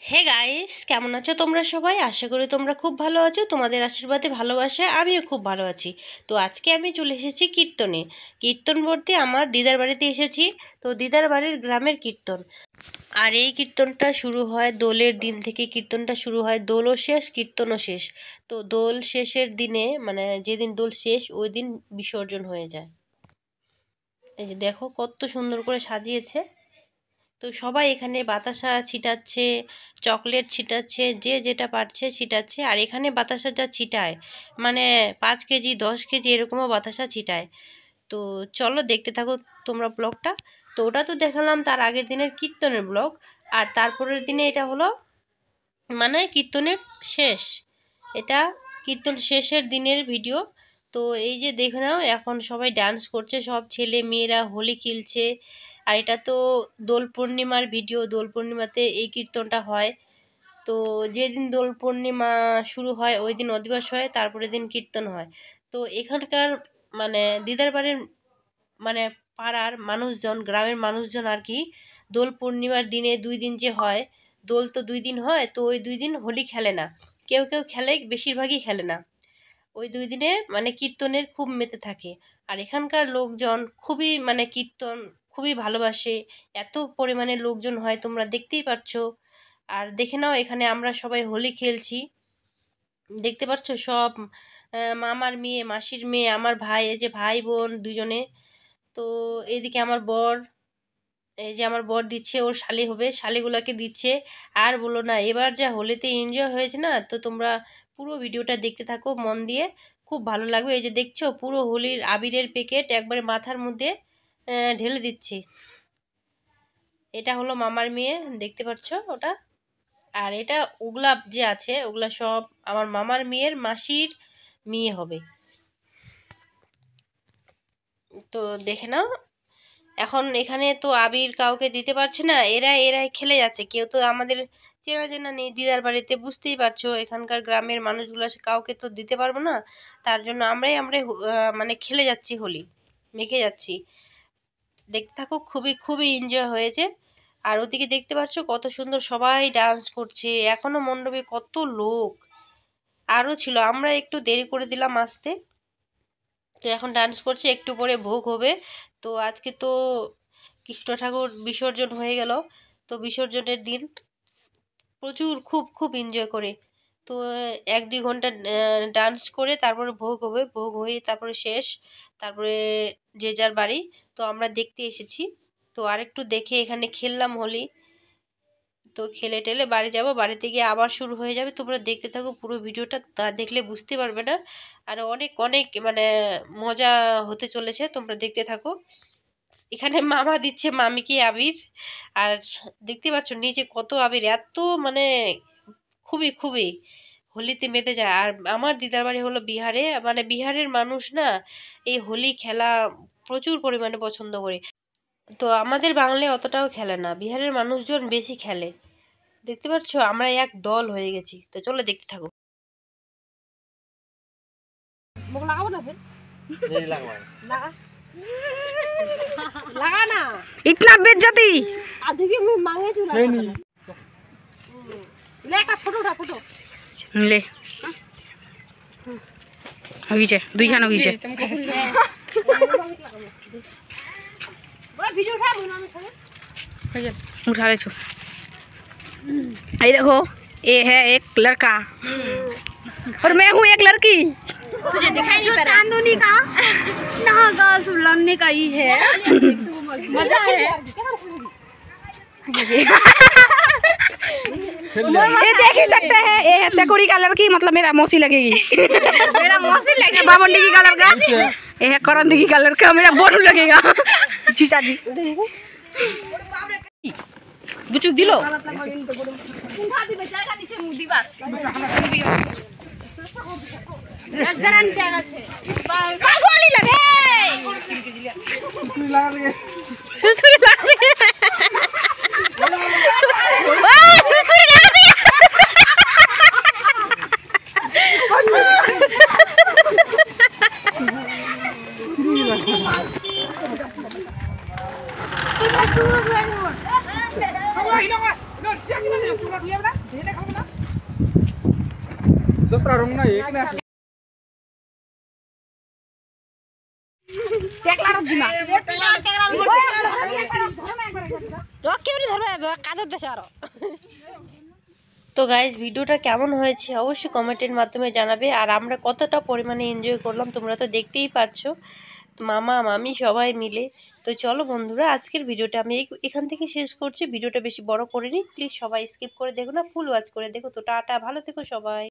Hey guys, কেমন আছো তোমরা সবাই? আশা করি তোমরা খুব ভালো আছো। তোমাদের আশীর্বাদে ভালোবাসায় আমিও খুব ভালো আছি। তো আজকে আমি চলে এসেছি কীর্তনে। কীর্তন বলতে আমার দিদার বাড়িতে এসেছি। তো দিদার বাড়ির গ্রামের কীর্তন। আর এই কীর্তনটা শুরু হয় দোলের দিন থেকে। কীর্তনটা শুরু হয়, দোলও শেষ কীর্তনও শেষ। তো দোল শেষের দিনে, মানে যেদিন দোল শেষ ওই দিন বিসর্জন হয়ে যায়। এই যে দেখো কত সুন্দর করে সাজিয়েছে। তো সবাই এখানে বাতাসা ছিটাচ্ছে, চকলেট ছিটাচ্ছে, যে যেটা পারছে ছিটাচ্ছে। আর এখানে বাতাসা যা ছিটায়, মানে 5 কেজি 10 কেজি এরকমও বাতাসা ছিটায়। তো চলো দেখতে থাকো তোমরা ব্লগটা। তো ওটা তো দেখালাম তার আগের দিনের কীর্তনের ব্লগ। আর তারপরের দিনে এটা হলো মানে কীর্তনের শেষ। এটা কীর্তন শেষের দিনের ভিডিও। তো এই যে দেখে নাও, এখন সবাই ডান্স করছে, সব ছেলে মেয়েরা হোলি খেলছে। আর এটা তো দোল পূর্ণিমার ভিডিও। দোল পূর্ণিমাতে এই কীর্তনটা হয়। তো যেদিন দোল পূর্ণিমা শুরু হয় ওই দিন অধিবাস হয়, তারপরের দিন কীর্তন হয়। তো এখানকার মানে দিদার বাড়ির মানে পাড়ার মানুষজন, গ্রামের মানুষজন আর কি, দোল পূর্ণিমার দিনে 2 দিন যে হয়, দোল তো 2 দিন হয়, তো ওই 2 দিন হোলি খেলে না। কেউ কেউ খেলে, বেশিরভাগই খেলে না। ওই 2 দিনে মানে কীর্তনের খুব মেতে থাকে। আর এখানকার লোকজন খুবই মানে কীর্তন খুবই ভালোবাসে। এত পরিমাণে লোকজন হয় তোমরা দেখতেই পাচ্ছ। আর দেখে নাও এখানে আমরা সবাই হোলি খেলছি, দেখতে পাচ্ছ সব। মামার মেয়ে, মাসির মেয়ে, আমার ভাই, এই যে ভাই বোন দুজনে। তো এইদিকে আমার বর, এই যে আমার বর দিচ্ছে, ওর শালি হবে, শালিগুলোকে দিচ্ছে। আর বলো না, এবার যা হোলিতে এনজয় হয়েছে না। তো তোমরা পুরো ভিডিওটা দেখতে থাকো মন দিয়ে, খুব ভালো লাগবে। এই যে দেখছো পুরো হোলির আবিরের প্যাকেট একবারে মাথার মধ্যে ঢেলে দিচ্ছে। এটা হলো মামার মেয়ে, দেখতে পাচ্ছ ওটা। আর এটা ওগুলা যে আছে ওগুলা সব আমার মামার মেয়ের মাসির মেয়ে হবে। তো দেখে নাও, এখন এখানে তো আবির কাউকে দিতে পারছে না, এরাই খেলে যাচ্ছে। কেউ তো আমাদের চেনা জানা নেই দিদার বাড়িতে, বুঝতেই পারছো এখানকার গ্রামের মানুষগুলো কাউকে তো দিতে পারবো না। তার জন্য আমরাই মানে খেলে যাচ্ছি, হোলি মেখে যাচ্ছি। দেখতে থাকো, খুবই খুবই এনজয় হয়েছে। আর ওদিকে দেখতে পাচ্ছ কত সুন্দর সবাই ডান্স করছে, এখনো মণ্ডপে কত লোক আরও ছিল। আমরা একটু দেরি করে দিলাম আসতে। তো এখন ডান্স করছে, একটু পরে ভোগ হবে। তো আজকে তো কৃষ্ণ ঠাকুর বিসর্জন হয়ে গেল। তো বিসর্জনের দিন প্রচুর খুব খুব এনজয় করে। তো 1-2 ঘন্টা ডান্স করে তারপরে ভোগ হবে, ভোগ হয়ে তারপরে শেষ। তারপরে যে যার বাড়ি। তো আমরা দেখতে এসেছি। তো আরেকটু দেখে এখানে খেললাম হোলি। তো খেলে টেলে বাড়ি যাব, বাড়িতে গিয়ে আবার শুরু হয়ে যাবে। তোমরা দেখতে থাকো পুরো ভিডিওটা, তা দেখলে বুঝতে পারবে না। আর অনেক অনেক মানে মজা হতে চলেছে, তোমরা দেখতে থাকো। এখানে মামা দিচ্ছে মামিকে আবির। আর দেখতে পাচ্ছ নিচে কত আবির, এত মানে খুবই খুবই হোলিতে মেতে যায়। আর আমার দিদার বাড়ি হলো বিহারে, মানে বিহারের মানুষ না এই হোলি খেলা প্রচুর পরিমাণে পছন্দ করে। তো আমাদের বাংলায় অতটাও খেলে না, বিহারের মানুষজন বেশি খেলে। দেখতে পাচ্ছ আমরা এক দল হয়ে গেছি। তো চলো দেখতে থাকো। লাগা না, इतना बेइज्जती आधे के मुंह मांगे चुला ले का फोटो उठा फोटो ले होइছে দুইখান होइছে वो वीडियो उठा मुना में छोड़े उठा ले छो। ये देखो, ये है एक लड़का और मैं हूँ एक लड़की। तुझे दिखाई नहीं पड़ रहा, चांदनी का नागा सुलमने का ही है। मजा है। ये देख ही सकते हैं, ये है तेकोरी का लड़की, मतलब मेरा मौसी लगेगी। मेरा मौसी लगेगा। बावंडी की का लड़का, ये है करंदी का लड़का, मेरा बोनू लगेगा। जीजा जी बुचुक दिलो उठा दिबे জায়গা নিচে মুখ দিবা এক জায়গা নিচে আছে পাগলি লাগে সুসুরি লাগছে ও সুসুরি লাগছে दूसरा रूम ना एक ना टेकला रख दिमा তো কেউ ধরবে কাদের দেশে আরো। তো গাইজ ভিডিওটা কেমন হয়েছে অবশ্যই কমেন্টের মাধ্যমে জানাবে। আর আমরা কতটা পরিমাণে এনজয় করলাম তোমরা তো দেখতেই পারছো, মামা মামি সবাই মিলে। তো চলো বন্ধুরা, আজকের ভিডিওটা আমি এখান থেকে শেষ করছি। ভিডিওটা বেশি বড় করিনি, প্লিজ সবাই স্কিপ করে দেখো না, ফুল ওয়াচ করে দেখো। তো টাটা, ভালো থেকো সবাই।